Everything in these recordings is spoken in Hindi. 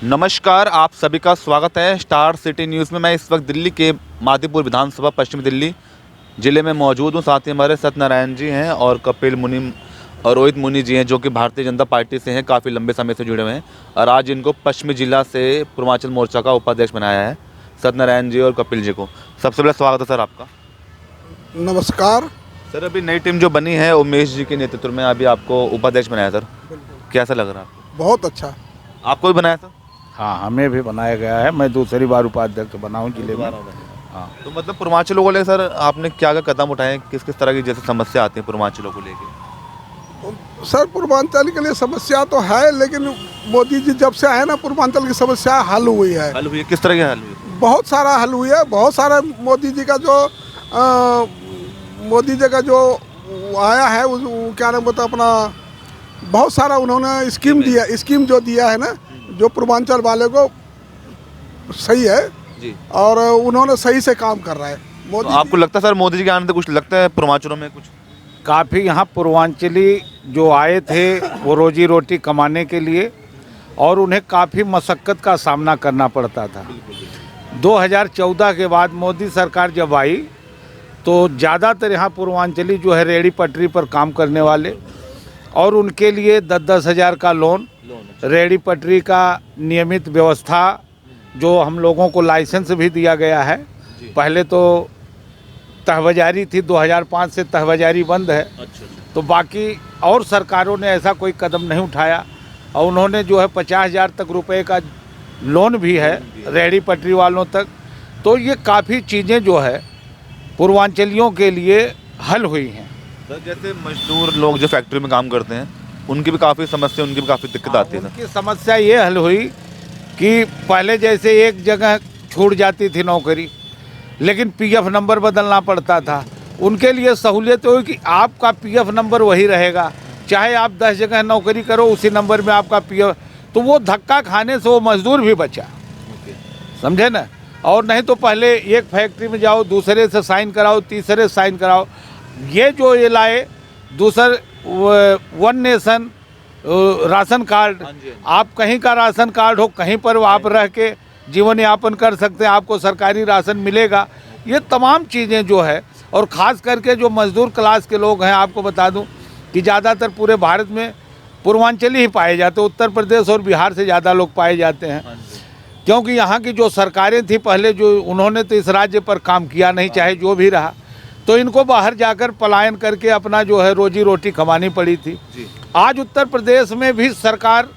नमस्कार, आप सभी का स्वागत है स्टार सिटी न्यूज़ में। मैं इस वक्त दिल्ली के मादीपुर विधानसभा पश्चिमी दिल्ली ज़िले में मौजूद हूँ। साथ ही हमारे सत्यनारायण जी हैं और कपिल मुनि और रोहित मुनि जी हैं, जो कि भारतीय जनता पार्टी से हैं, काफ़ी लंबे समय से जुड़े हुए हैं और आज इनको पश्चिमी जिला से पूर्वांचल मोर्चा का उपाध्यक्ष बनाया है, सत्यनारायण जी और कपिल जी को। सबसे पहले स्वागत है सर आपका। नमस्कार सर, अभी नई टीम जो बनी है उमेश जी के नेतृत्व में, अभी आपको उपाध्यक्ष बनाया सर, कैसा लग रहा है आपको? बहुत अच्छा। आपको भी बनाया सर? हाँ, हमें भी बनाया गया है। मैं दूसरी बार उपाध्यक्ष बना हूँ जिले में। हाँ, तो मतलब पूर्वांचलों को लेकर सर आपने क्या क्या कदम उठाए, किस किस तरह की जैसे समस्या आती है पूर्वांचलों को लेकर? सर, पूर्वांचल के लिए समस्या तो है, लेकिन मोदी जी जब से आए ना, पूर्वांचल की समस्या हल हुई है। हल हुई है? किस तरह की हल हुई है? बहुत सारा हल हुई है। बहुत सारा मोदी जी का जो आया है, क्या नाम बोलता अपना, बहुत सारा उन्होंने स्कीम जो दिया है ना, जो पूर्वांचल वाले को सही है जी। और उन्होंने सही से काम कर रहा है तो मोदी। आपको लगता है सर मोदी जी के आने से कुछ लगता है पूर्वांचलों में कुछ? काफ़ी यहाँ पूर्वांचली जो आए थे वो रोजी रोटी कमाने के लिए, और उन्हें काफ़ी मशक्क़त का सामना करना पड़ता था। 2014 के बाद मोदी सरकार जब आई तो ज़्यादातर यहाँ पूर्वांचली जो है रेहड़ी पटरी पर काम करने वाले, और उनके लिए 10-10 हज़ार का लोन, रेहड़ी पटरी का नियमित व्यवस्था, जो हम लोगों को लाइसेंस भी दिया गया है। पहले तो तहबाजारी थी, 2005 से तहबाजारी बंद है। तो बाकी और सरकारों ने ऐसा कोई कदम नहीं उठाया, और उन्होंने जो है 50,000 तक रुपए का लोन भी है रेहड़ी पटरी वालों तक। तो ये काफ़ी चीज़ें जो है पूर्वांचलियों के लिए हल हुई हैं। सर, जैसे मजदूर लोग जो फैक्ट्री में काम करते हैं उनकी भी काफ़ी समस्या, उनकी भी काफ़ी दिक्कत आती है सर। उनकी समस्या ये हल हुई कि पहले जैसे एक जगह छूट जाती थी नौकरी, लेकिन पीएफ नंबर बदलना पड़ता था। उनके लिए सहूलियत हुई कि आपका पीएफ नंबर वही रहेगा, चाहे आप 10 जगह नौकरी करो, उसी नंबर में आपका पीएफ। तो वो धक्का खाने से वो मजदूर भी बचा, समझे ना। और नहीं तो पहले एक फैक्ट्री में जाओ, दूसरे से साइन कराओ, तीसरे से साइन कराओ। ये जो ये लाए दूसर वन नेशन राशन कार्ड, आप कहीं का राशन कार्ड हो, कहीं पर आप रह के जीवन यापन कर सकते हैं, आपको सरकारी राशन मिलेगा। ये तमाम चीज़ें जो है, और ख़ास करके जो मजदूर क्लास के लोग हैं, आपको बता दूं कि ज़्यादातर पूरे भारत में पूर्वांचली ही पाए जाते हैं। उत्तर प्रदेश और बिहार से ज़्यादा लोग पाए जाते हैं, क्योंकि यहाँ की जो सरकारें थी पहले, जो उन्होंने तो इस राज्य पर काम किया नहीं, चाहे जो भी रहा। तो इनको बाहर जाकर पलायन करके अपना जो है रोजी रोटी कमानी पड़ी थी। आज उत्तर प्रदेश में भी सरकार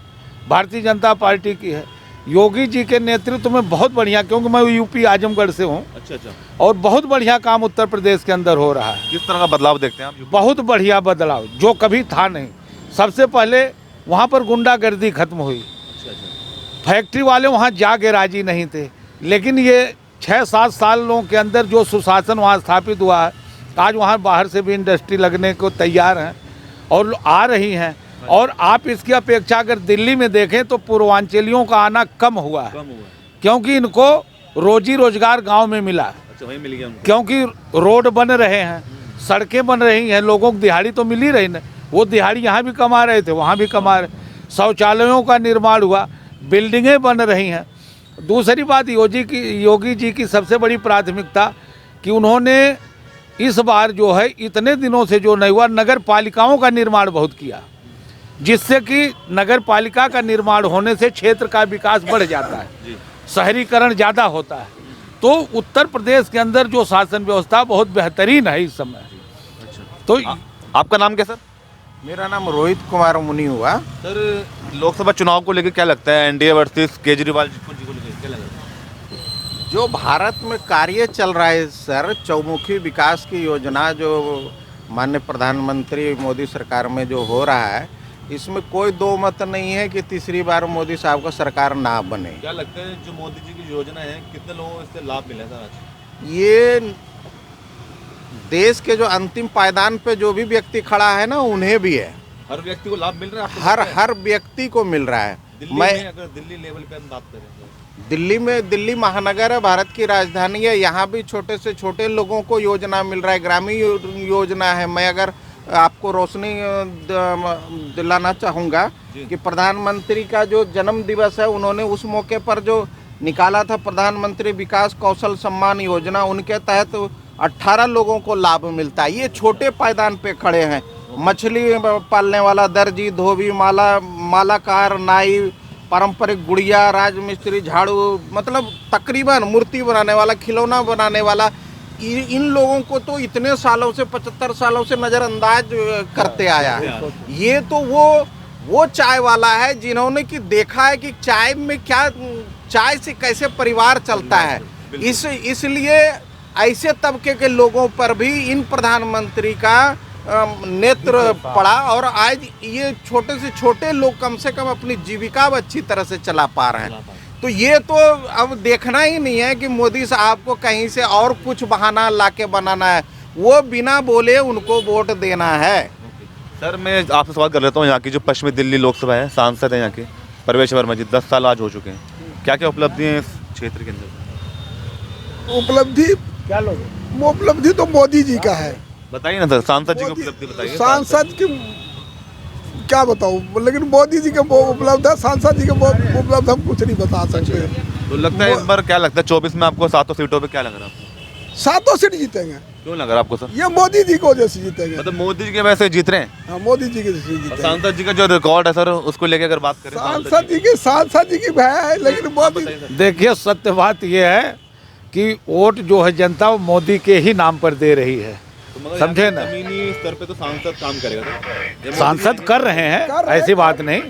भारतीय जनता पार्टी की है, योगी जी के नेतृत्व में बहुत बढ़िया, क्योंकि मैं यूपी आजमगढ़ से हूँ। अच्छा। और बहुत बढ़िया काम उत्तर प्रदेश के अंदर हो रहा है। किस तरह का बदलाव देखते हैं आप? बहुत बढ़िया बदलाव, जो कभी था नहीं। सबसे पहले वहाँ पर गुंडागर्दी खत्म हुई। फैक्ट्री वाले वहाँ जाके राजी नहीं थे, लेकिन ये 6-7 सालों के अंदर जो सुशासन वहाँ स्थापित हुआ है, आज वहाँ बाहर से भी इंडस्ट्री लगने को तैयार हैं और आ रही हैं। और आप इसकी अपेक्षा अगर दिल्ली में देखें तो पूर्वांचलियों का आना कम हुआ है, क्योंकि इनको रोजी रोजगार गांव में मिला है। अच्छा, वही मिल गया उनको। क्योंकि रोड बन रहे हैं, सड़कें बन रही हैं, लोगों को दिहाड़ी तो मिल ही रही ना। वो दिहाड़ी यहाँ भी कमा रहे थे, वहाँ भी कमा रहे। शौचालयों का निर्माण हुआ, बिल्डिंगें बन रही हैं। दूसरी बात, योगी जी की सबसे बड़ी प्राथमिकता कि उन्होंने इस बार जो है इतने दिनों से जो नहीं हुआ, नगर पालिकाओं का निर्माण बहुत किया, जिससे कि नगर पालिका का निर्माण होने से क्षेत्र का विकास बढ़ जाता है, शहरीकरण ज़्यादा होता है। तो उत्तर प्रदेश के अंदर जो शासन व्यवस्था बहुत बेहतरीन है इस समय। तो आपका नाम क्या सर? मेरा नाम रोहित कुमार मुनि हुआ। सर, लोकसभा चुनाव को लेकर क्या लगता है, एनडीए वर्सेस केजरीवाल जी को लेकर क्या लग रहा है? जो भारत में कार्य चल रहा है सर, चौमुखी विकास की योजना जो माननीय प्रधानमंत्री मोदी सरकार में जो हो रहा है, इसमें कोई दो मत नहीं है कि तीसरी बार मोदी साहब का सरकार ना बने। क्या लगता है जो मोदी जी की योजना है, कितने लोगों को इससे लाभ मिला था आज? ये देश के जो अंतिम पायदान पे जो भी व्यक्ति खड़ा है ना, उन्हें भी है। हर व्यक्ति को लाभ मिल रहा है? हर व्यक्ति को मिल रहा है। अगर दिल्ली लेवल पे हम बात करें तो दिल्ली महानगर है, भारत की राजधानी है। यहाँ भी छोटे से छोटे लोगों को योजना मिल रहा है, ग्रामीण योजना है। मैं अगर आपको रोशनी दिलाना चाहूँगा कि प्रधानमंत्री का जो जन्म दिवस है उन्होंने उस मौके पर जो निकाला था प्रधानमंत्री विकास कौशल सम्मान योजना, उनके तहत 18 लोगों को लाभ मिलता है। ये छोटे पायदान पे खड़े हैं, मछली पालने वाला, दर्जी, धोबी, मालाकार, नाई, पारंपरिक गुड़िया, राजमिस्त्री, झाड़ू, मतलब तकरीबन मूर्ति बनाने वाला, खिलौना बनाने वाला, इन लोगों को तो इतने सालों से 75 सालों से नज़रअंदाज करते आया है। ये तो वो चाय वाला है जिन्होंने कि देखा है कि चाय में क्या, चाय से कैसे परिवार चलता है। इसलिए ऐसे तबके के लोगों पर भी इन प्रधानमंत्री का नेत्र पड़ा और आज ये छोटे से छोटे लोग कम से कम अपनी जीविका अब अच्छी तरह से चला पा रहे हैं। तो ये तो अब देखना ही नहीं है कि मोदी साहब को कहीं से और कुछ बहाना लाके बनाना है, वो बिना बोले उनको वोट देना है। सर मैं आपसे सवाल कर लेता हूँ, यहाँ की जो पश्चिमी दिल्ली लोकसभा है, सांसद है यहाँ के प्रवेश वर्मा जी, 10 साल आज हो चुके हैं, क्या क्या उपलब्धि है इस क्षेत्र के अंदर? उपलब्धि तो मोदी जी का है। बताइए ना सर, सांसद जी की उपलब्धि बताइए। सांसद की क्या बताऊं, लेकिन मोदी जी के वो उपलब्ध है, सांसद जी के वो उपलब्ध हम कुछ नहीं बता सकते। तो लगता है इस बार क्या लगता है 24 में आपको 7 सीटों पे क्या लग रहा है आपको? 7 सीट जीतेंगे। क्यों लग रहा है आपको सर? ये मोदी जी को जैसे जीतेंगे। मतलब मोदी जी के वैसे जीत रहे हैं? हाँ, मोदी जी के जैसे जीतेंगे। सांसद जी का जो रिकॉर्ड है सर, उसको लेके अगर बात करें, सांसद जी की है, लेकिन मोदी, देखिए सत्य बात यह है कि वोट जो है जनता वो मोदी के ही नाम पर दे रही है, समझे ना। जमीनी स्तर पे तो सांसद काम करेगा सर? सांसद कर रहे हैं, ऐसी बात नहीं,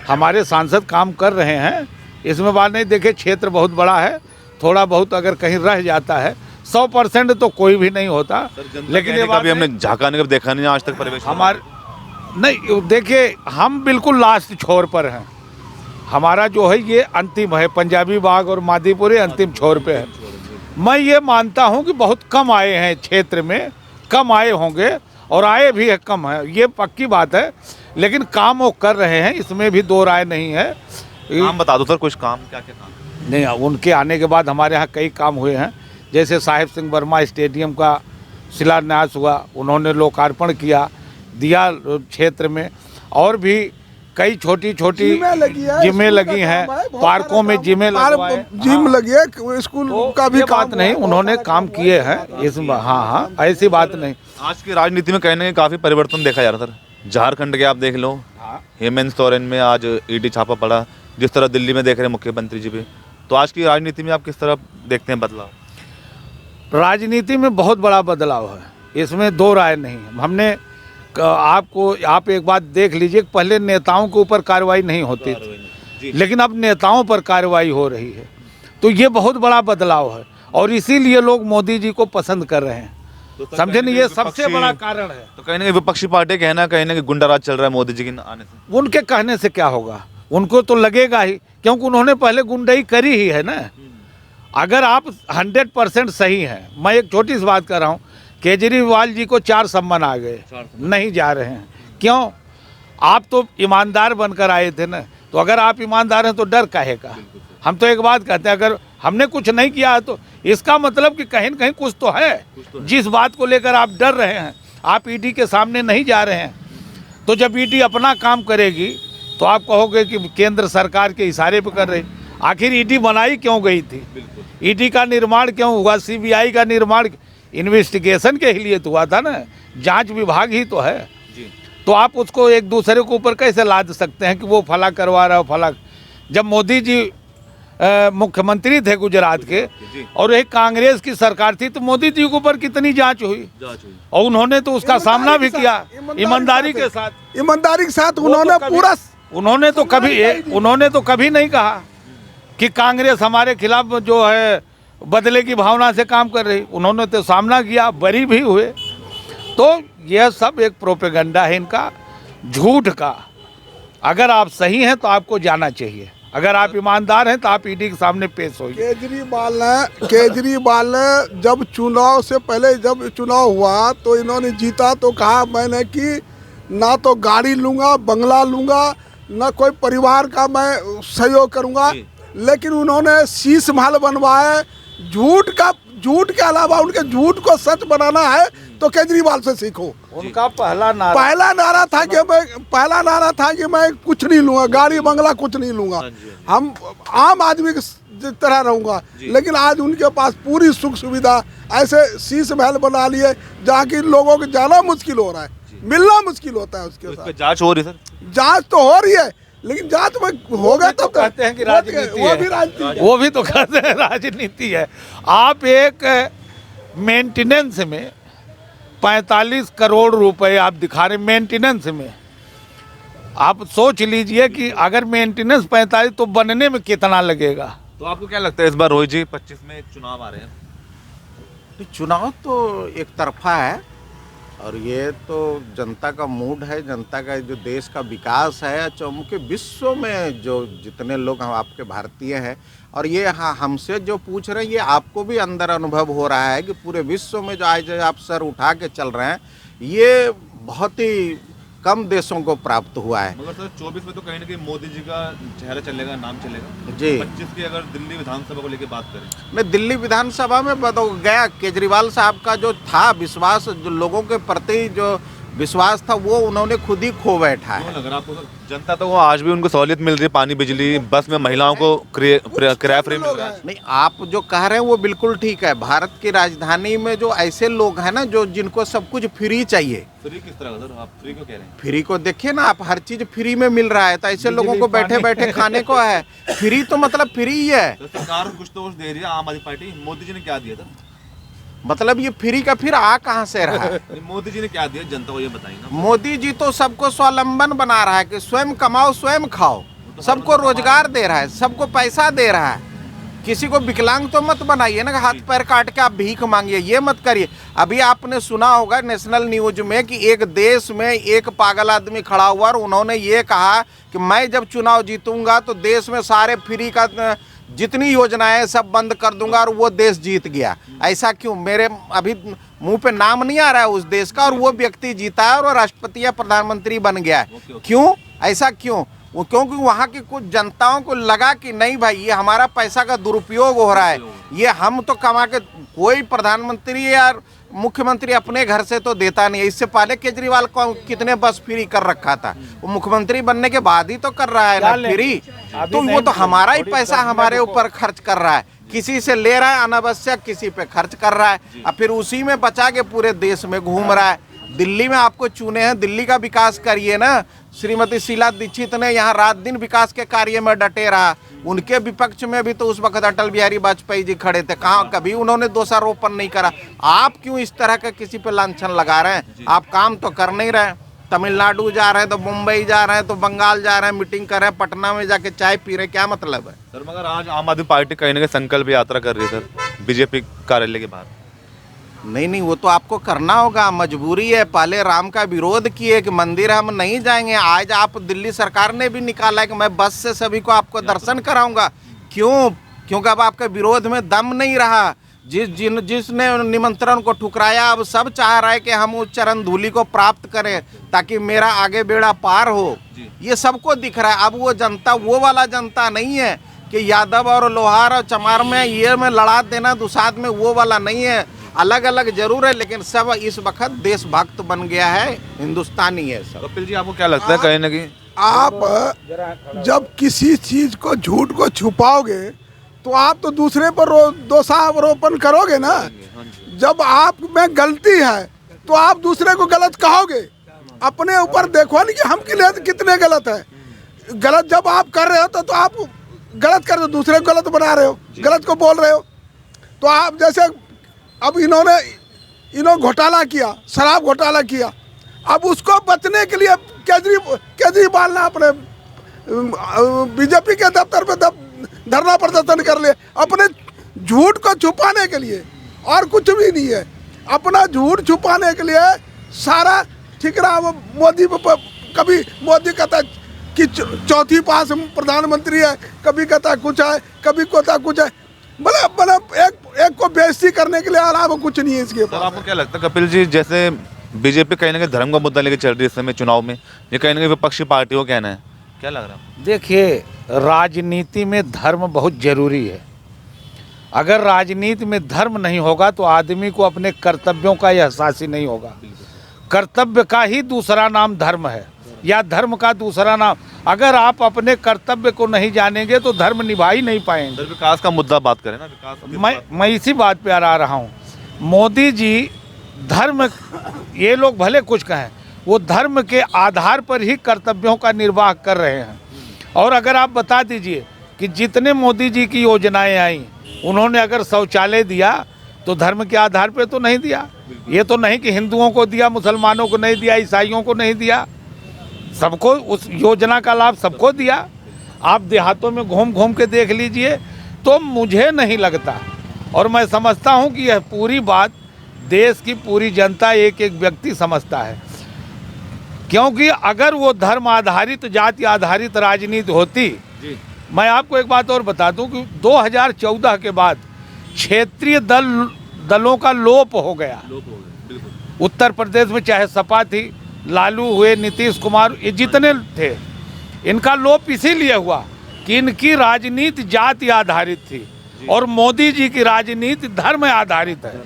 हमारे सांसद काम कर रहे हैं, इसमें बात नहीं। देखिए क्षेत्र बहुत बड़ा है, थोड़ा बहुत अगर कहीं रह जाता है, 100% तो कोई भी नहीं होता, लेकिन ये कभी हमने झांकाने का देखा नहीं आज तक परिवेश हमारे नहीं। देखिए हम बिल्कुल लास्ट छोर पर हैं, हमारा जो है ये अंतिम है, पंजाबी बाग और मादीपुरी अंतिम छोर पे है। मैं ये मानता हूँ कि बहुत कम आए हैं क्षेत्र में, कम आए होंगे और आए भी है कम है, ये पक्की बात है, लेकिन काम वो कर रहे हैं, इसमें भी दो राय नहीं है। काम बता दो सर, कुछ काम, क्या क्या काम? नहीं, उनके आने के बाद हमारे यहाँ कई काम हुए हैं, जैसे साहिब सिंह वर्मा स्टेडियम का शिलान्यास हुआ, उन्होंने लोकार्पण किया दिया क्षेत्र में, और भी कई छोटी छोटी जिमें लगी हैं, पार्कों में जिमें जिम लगी है, स्कूल का भी बात नहीं, उन्होंने काम किए हैं इसमें। हाँ, ऐसी बात नहीं। आज की राजनीति में कहने काफी परिवर्तन देखा जा रहा सर। झारखंड के आप देख लो, हेमंत सोरेन में आज ईडी छापा पड़ा, जिस तरह दिल्ली में देख रहे हैं मुख्यमंत्री जी भी, तो आज की राजनीति में आप किस तरह देखते हैं बदलाव? राजनीति में बहुत बड़ा बदलाव है, इसमें दो राय नहीं। हमने आप एक बात देख लीजिए, पहले नेताओं के ऊपर कार्रवाई नहीं होती थी, लेकिन अब नेताओं पर कार्रवाई हो रही है, तो ये बहुत बड़ा बदलाव है, और इसीलिए लोग मोदी जी को पसंद कर रहे हैं, समझे नहीं, ये सबसे बड़ा कारण है। तो कहीं ना कहीं विपक्षी पार्टी कहना कहीं ना कहीं गुंडाराज चल रहा है मोदी जी के आने से। उनके कहने से क्या होगा, उनको तो लगेगा ही, क्योंकि उन्होंने पहले गुंडाई करी ही है ना। अगर आप 100% सही हैं, मैं एक छोटी सी बात कर रहा हूँ, केजरीवाल जी को 4 सम्मन आ गए, नहीं जा रहे हैं, क्यों? आप तो ईमानदार बनकर आए थे ना, तो अगर आप ईमानदार हैं तो डर काहे का? हम तो एक बात कहते हैं, अगर हमने कुछ नहीं किया है तो इसका मतलब कि कहीं न कहीं कुछ तो है। जिस बात को लेकर आप डर रहे हैं, आप ईडी के सामने नहीं जा रहे हैं, तो जब ईडी अपना काम करेगी तो आप कहोगे कि केंद्र सरकार के इशारे पर कर रही। आखिर ईडी बनाई क्यों गई थी? ईडी का निर्माण क्यों हुआ? सीबीआई का निर्माण इन्वेस्टिगेशन के लिए तो हुआ था ना, जांच विभाग ही तो है। तो आप उसको एक दूसरे के ऊपर कैसे लाद सकते हैं कि वो फला करवा रहा हो फला? जब मोदी जी मुख्यमंत्री थे गुजरात के और एक कांग्रेस की सरकार थी, तो मोदी जी के ऊपर कितनी जांच हुई, और उन्होंने तो उसका सामना भी किया ईमानदारी के साथ। उन्होंने तो कभी नहीं कहा कि कांग्रेस हमारे खिलाफ जो है बदले की भावना से काम कर रही, उन्होंने तो सामना किया, बरी भी हुए। तो यह सब एक प्रोपेगेंडा है इनका, झूठ का। अगर आप सही हैं तो आपको जाना चाहिए, अगर आप ईमानदार हैं तो आप ईडी के सामने पेश होइए। केजरीवाल ने जब चुनाव से पहले, जब चुनाव हुआ तो इन्होंने जीता तो कहा मैंने कि ना तो गाड़ी लूँगा, बंगला लूँगा, ना कोई परिवार का मैं सहयोग करूँगा, लेकिन उन्होंने शीश महल बनवाए। झूठ के अलावा उनके झूठ को सच बनाना है तो केजरीवाल से सीखो। उनका पहला नारा पहला नारा था कि मैं कुछ नहीं लूंगा, गाड़ी बंगला कुछ नहीं लूंगा, हम आम आदमी की तरह रहूंगा। लेकिन आज उनके पास पूरी सुख सुविधा, ऐसे शीश महल बना लिए जहाँ की लोगों को जाना मुश्किल हो रहा है, मिलना मुश्किल होता है। उसके साथ जांच हो रही सर, जांच तो हो रही है, लेकिन जांच में होगा तब कहते हैं कि राजनीति वो है। भी राजनीति, वो भी तो कहते हैं राजनीति है। आप एक मेंटेनेंस में 45 करोड़ रुपए आप दिखा रहे, मेंटेनेंस में आप सोच लीजिए कि अगर मेंटेनेंस 45 तो बनने में कितना लगेगा। तो आपको क्या लगता है इस बार रोहित जी 25 में चुनाव आ रहे हैं? चुनाव तो एक तरफा है और ये तो जनता का मूड है, जनता का जो देश का विकास है, चौमुखी विश्व में जो जितने लोग हम आपके भारतीय हैं, और ये हमसे जो पूछ रहे हैं ये आपको भी अंदर अनुभव हो रहा है कि पूरे विश्व में जो आज आप सर उठा के चल रहे हैं ये बहुत ही कम देशों को प्राप्त हुआ है। मगर सर 24 में तो कहीं ना कहीं मोदी जी का चेहरा चलेगा, नाम चलेगा जी। 25 की अगर दिल्ली विधानसभा को लेकर बात करें, मैं दिल्ली विधानसभा में गया, केजरीवाल साहब का जो था विश्वास, जो लोगों के प्रति जो विश्वास था वो उन्होंने खुद ही खो बैठा है। अगर आपको जनता तो वो आज भी उनको सहूलियत मिल रही है, पानी बिजली, बस में महिलाओं को किराया फ्री मिल रहा है। नहीं, आप जो कह रहे हैं वो बिल्कुल ठीक है। भारत की राजधानी में जो ऐसे लोग हैं ना जो जिनको सब कुछ फ्री चाहिए। फ्री किस तरह सर, आप फ्री क्यों कह रहे हैं? फ्री को देखिए ना आप, हर चीज फ्री में मिल रहा है, तो ऐसे लोगों को बैठे बैठे खाने को है। फ्री तो मतलब फ्री ही है। तो सरकार कुछ तो कुछ दे रही है, आम आदमी पार्टी, मोदी जी ने क्या दिया था? मतलब ये फ्री का फिर आ कहाँ से रहा है? मोदी जी ने क्या दिया जनता को ये बताइए ना। मोदी जी तो सबको स्वावलंबन बना रहा है कि स्वयं कमाओ स्वयं खाओ, सबको रोजगार दे रहा है, सबको पैसा दे रहा है। किसी को विकलांग तो मत बनाइए ना, हाथ पैर काट के आप भीख मांगिए, ये मत करिए। अभी आपने सुना होगा नेशनल न्यूज में कि एक देश में एक पागल आदमी खड़ा हुआ और उन्होंने ये कहा कि मैं जब चुनाव जीतूंगा तो देश में सारे फ्री का जितनी योजनाएं सब बंद कर दूंगा, और वो देश जीत गया। ऐसा क्यों? मेरे अभी मुंह पे नाम नहीं आ रहा है उस देश का, और वो व्यक्ति जीता है और राष्ट्रपति या प्रधानमंत्री बन गया है। क्यों? ऐसा क्यों? वो क्योंकि वहाँ की कुछ जनताओं को लगा कि नहीं भाई ये हमारा पैसा का दुरुपयोग हो रहा है, ये हम तो कमा के, कोई प्रधानमंत्री या मुख्यमंत्री अपने घर से तो देता नहीं है। इससे पहले केजरीवाल को कितने बस फ्री कर रखा था, वो मुख्यमंत्री बनने के बाद ही तो कर रहा है ना फ्री। तो वो तो हमारा ही पैसा हमारे ऊपर खर्च कर रहा है, किसी से ले रहा है अनावश्यक, किसी पे खर्च कर रहा है, और फिर उसी में बचा के पूरे देश में घूम रहा है। दिल्ली में आपको चुने हैं, दिल्ली का विकास करिए ना। श्रीमती शीला दीक्षित ने यहाँ रात दिन विकास के कार्य में डटे रहा। उनके विपक्ष में भी तो उस वक्त अटल बिहारी वाजपेयी जी खड़े थे, कहाँ कभी उन्होंने दोषारोपण नहीं करा। आप क्यों इस तरह का किसी पे लांछन लगा रहे हैं? आप काम तो कर नहीं रहे। तमिलनाडु जा रहे हैं तो मुंबई जा रहे हैं तो बंगाल जा रहे हैं, मीटिंग कर रहे हैं, पटना में जाके चाय पी रहे हैं, क्या मतलब है सर? मगर आज आम आदमी पार्टी कहीं ना कहीं संकल्प यात्रा कर रही है सर, बीजेपी कार्यालय के बाहर। नहीं, वो तो आपको करना होगा, मजबूरी है। पहले राम का विरोध किए कि मंदिर हम नहीं जाएंगे, आज आप दिल्ली सरकार ने भी निकाला है कि मैं बस से सभी को आपको दर्शन कराऊंगा। क्यों? क्योंकि अब आपके विरोध में दम नहीं रहा। जिसने निमंत्रण को ठुकराया अब सब चाह रहा है कि हम उस चरण धूलि को प्राप्त करें ताकि मेरा आगे बेड़ा पार हो। ये सबको दिख रहा है। अब वो जनता वो वाला जनता नहीं है कि यादव और लोहार और चमार में ये में लड़ा देना दुसाध में, वो वाला नहीं है। अलग अलग जरूर है लेकिन सब इस वक्त देशभक्त बन गया है, हिंदुस्तानी है सब। कपिल जी आपको क्या लगता है कहीं ना कहीं आप जब किसी चीज को, झूठ को छुपाओगे तो आप तो दूसरे पर दोषारोपण करोगे ना। जब आप में गलती है तो आप दूसरे को गलत कहोगे, अपने ऊपर देखो नहीं कि हम कितने गलत है। गलत जब आप कर रहे हो तो आप गलत कर रहे हो, दूसरे को गलत बना रहे हो, गलत को बोल रहे हो। तो आप जैसे अब इन्होंने घोटाला किया, शराब घोटाला किया, अब उसको बचने के लिए केजरीवाल ने अपने बीजेपी के दफ्तर पे धरना प्रदर्शन कर लिया, अपने झूठ को छुपाने के लिए, और कुछ भी नहीं है। अपना झूठ छुपाने के लिए सारा ठीक रहा। मोदी कभी मोदी कहता कि चौथी पास प्रधानमंत्री है, कभी कहता कुछ है, कभी कहता कुछ है। मतलब एक को बेइज्जती करने के लिए अलावा कुछ नहीं है इसके पास। आपको क्या लगता है कपिल जी, जैसे बीजेपी कहीं ना कहीं धर्म का मुद्दा लेकर चल रही है इस समय चुनाव में, ये कहीं ना कहीं विपक्षी पार्टियों का कहना है, क्या लग रहा है? देखिए, राजनीति में धर्म बहुत जरूरी है। अगर राजनीति में धर्म नहीं होगा तो आदमी को अपने कर्तव्यों का एहसास ही नहीं होगा। कर्तव्य का ही दूसरा नाम धर्म है, या धर्म का दूसरा नाम। अगर आप अपने कर्तव्य को नहीं जानेंगे तो धर्म निभा ही नहीं पाएंगे। सर विकास का मुद्दा बात करें ना, विकास मैं इसी बात पे आ रहा हूँ। मोदी जी धर्म, ये लोग भले कुछ कहें, वो धर्म के आधार पर ही कर्तव्यों का निर्वाह कर रहे हैं। और अगर आप बता दीजिए कि जितने मोदी जी की योजनाएं आई, उन्होंने अगर शौचालय दिया तो धर्म के आधार पर तो नहीं दिया। ये तो नहीं कि हिंदुओं को दिया, मुसलमानों को नहीं दिया, ईसाइयों को नहीं दिया, सबको उस योजना का लाभ सबको दिया। आप देहातों में घूम घूम के देख लीजिए। तो मुझे नहीं लगता, और मैं समझता हूँ कि यह पूरी बात देश की पूरी जनता, एक एक व्यक्ति समझता है। क्योंकि अगर वो धर्म आधारित, जाति आधारित राजनीति होती, मैं आपको एक बात और बता दूं कि 2014 के बाद क्षेत्रीय दलों का लोप हो गया। उत्तर प्रदेश में चाहे सपा थी, लालू हुए, नीतीश कुमार, ये जितने थे, इनका लोप इसीलिए हुआ कि इनकी राजनीति जाति आधारित थी और मोदी जी की राजनीति धर्म आधारित है।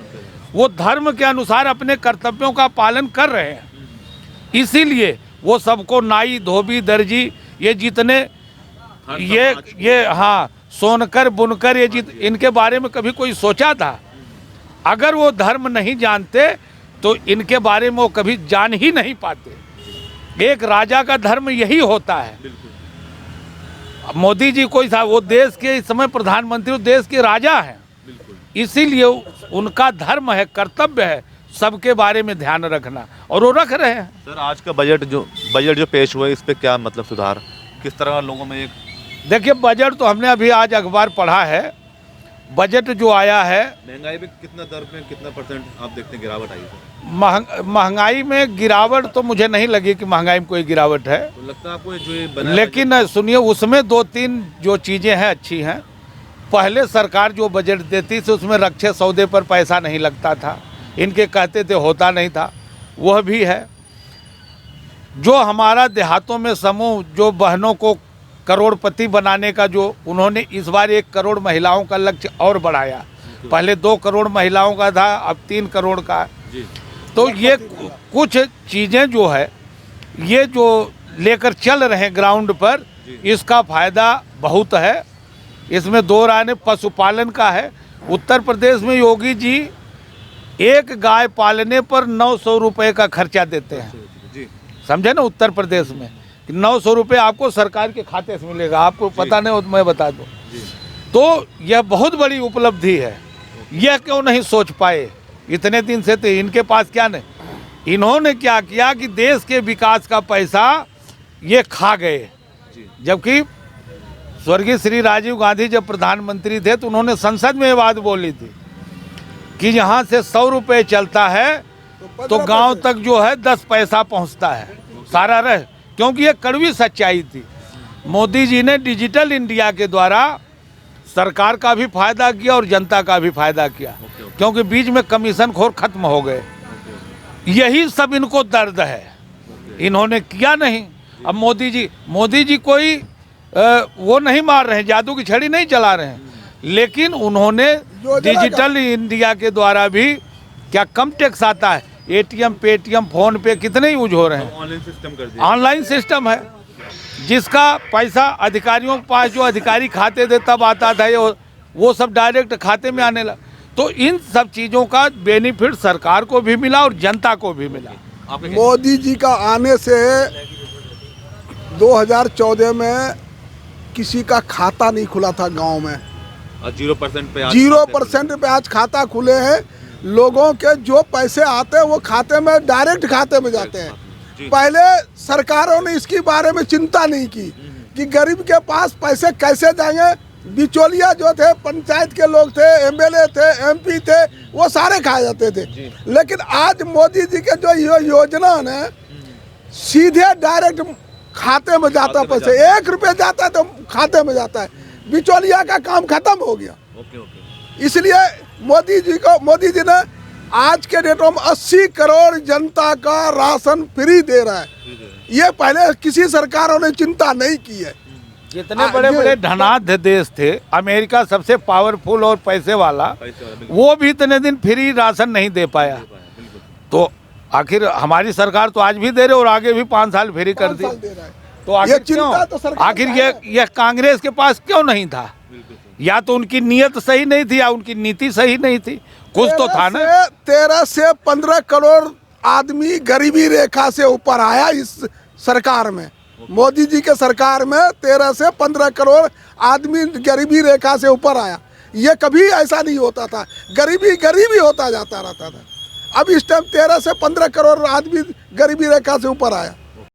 वो धर्म के अनुसार अपने कर्तव्यों का पालन कर रहे हैं, इसीलिए वो सबको नाई, धोबी, दर्जी, ये जितने ये हाँ, सोनकर, बुनकर, ये इनके बारे में कभी कोई सोचा था? अगर वो धर्म नहीं जानते तो इनके बारे में वो कभी जान ही नहीं पाते। एक राजा का धर्म यही होता है। मोदी जी कोई था, वो देश के इस समय प्रधानमंत्री, देश के राजा हैं, इसीलिए उनका धर्म है, कर्तव्य है सबके बारे में ध्यान रखना, और वो रख रहे हैं। सर आज का बजट जो पेश हुआ है, इस पे क्या मतलब सुधार, किस तरह लोगों में एक, देखिए बजट तो हमने अभी आज अखबार पढ़ा है। बजट जो आया है, महंगाई में कितना दर में कितना परसेंट आप देखते हैं गिरावट आई है? महंगाई में गिरावट तो मुझे नहीं लगी कि महंगाई में कोई गिरावट है, तो लगता है आपको जो ये बना, लेकिन सुनिए उसमें 2-3 जो चीज़ें हैं अच्छी हैं। पहले सरकार जो बजट देती थी उसमें रक्षा सौदे पर पैसा नहीं लगता था, इनके कहते थे होता नहीं था, वह भी है। जो हमारा देहातों में समूह, जो बहनों को करोड़पति बनाने का जो उन्होंने इस बार 1 करोड़ महिलाओं का लक्ष्य और बढ़ाया। पहले 2 करोड़ महिलाओं का था, अब 3 करोड़ का। तो ये कुछ चीज़ें जो है, ये जो लेकर चल रहे हैं ग्राउंड पर, इसका फायदा बहुत है। इसमें 2 राय ने पशुपालन का है। उत्तर प्रदेश में योगी जी एक गाय पालने पर 900 रुपये का खर्चा देते हैं, समझे ना। उत्तर प्रदेश में 900 रुपये आपको सरकार के खाते से मिलेगा, आपको पता नहीं हो तो मैं बता दूं। तो यह बहुत बड़ी उपलब्धि है। यह क्यों नहीं सोच पाए इतने दिन से? तो इनके पास क्या नहीं, इन्होंने क्या किया कि देश के विकास का पैसा ये खा गए। जबकि स्वर्गीय श्री राजीव गांधी जब प्रधानमंत्री थे तो उन्होंने संसद में ये बात बोली थी कि यहाँ से 100 रुपये चलता है तो गांव तक जो है 10 पैसा पहुँचता है सारा रह, क्योंकि ये कड़वी सच्चाई थी। मोदी जी ने डिजिटल इंडिया के द्वारा सरकार का भी फायदा किया और जनता का भी फायदा किया, क्योंकि बीच में कमीशन खोर खत्म हो गए। यही सब इनको दर्द है, इन्होंने किया नहीं। अब मोदी जी कोई वो नहीं मार रहे हैं, जादू की छड़ी नहीं चला रहे हैं, लेकिन उन्होंने डिजिटल इंडिया के द्वारा भी क्या कम टैक्स आता है, एटीएम, पेटीएम, फोन पे कितने यूज हो रहे हैं, ऑनलाइन सिस्टम कर दिया। ऑनलाइन सिस्टम है, जिसका पैसा अधिकारियों के पास, जो अधिकारी खाते थे तब आता था, वो सब डायरेक्ट खाते में आने लगा। तो इन सब चीज़ों का बेनिफिट सरकार को भी मिला और जनता को भी मिला। मोदी जी का आने से 2014 में किसी का खाता नहीं खुला था गांव में, 0% पे 0% पे आज खाता खुले हैं। लोगों के जो पैसे आते हैं वो खाते में, डायरेक्ट खाते में जाते हैं। पहले सरकारों ने इसके बारे में चिंता नहीं की कि गरीब के पास पैसे कैसे जाएंगे। बिचौलिया जो थे, पंचायत के लोग थे, एमएलए थे, एमपी थे, वो सारे खाए जाते थे। लेकिन आज मोदी जी के जो योजना ने सीधे डायरेक्ट खाते में जाता है पैसे, 1 रुपये जाता है तो खाते में जाता है। बिचौलिया का काम खत्म हो गया। इसलिए मोदी जी ने आज के डेटों में 80 करोड़ जनता का राशन फ्री दे रहा है। ये पहले किसी सरकारों ने चिंता नहीं की है। जितने बड़े बड़े धनाढ्य देश थे, अमेरिका सबसे पावरफुल और पैसे वाला, वो भी इतने दिन फ्री राशन नहीं दे पाया। तो आखिर हमारी सरकार तो आज भी दे रही और आगे भी 5 साल फ्री कर दी। तो आखिर चिंता तो क्यों, सरकार आखिर का है। ये कांग्रेस के पास क्यों नहीं था? या तो उनकी नीयत सही नहीं थी या उनकी नीति सही नहीं थी, कुछ तो था ना। 13 से 15 करोड़ आदमी गरीबी रेखा से ऊपर आया इस सरकार में। मोदी जी के सरकार में 13 से 15 करोड़ आदमी गरीबी रेखा से ऊपर आया। ये कभी ऐसा नहीं होता था, गरीबी होता जाता रहता था। अब इस टाइम 13 से 15 करोड़ आदमी गरीबी रेखा से ऊपर आया।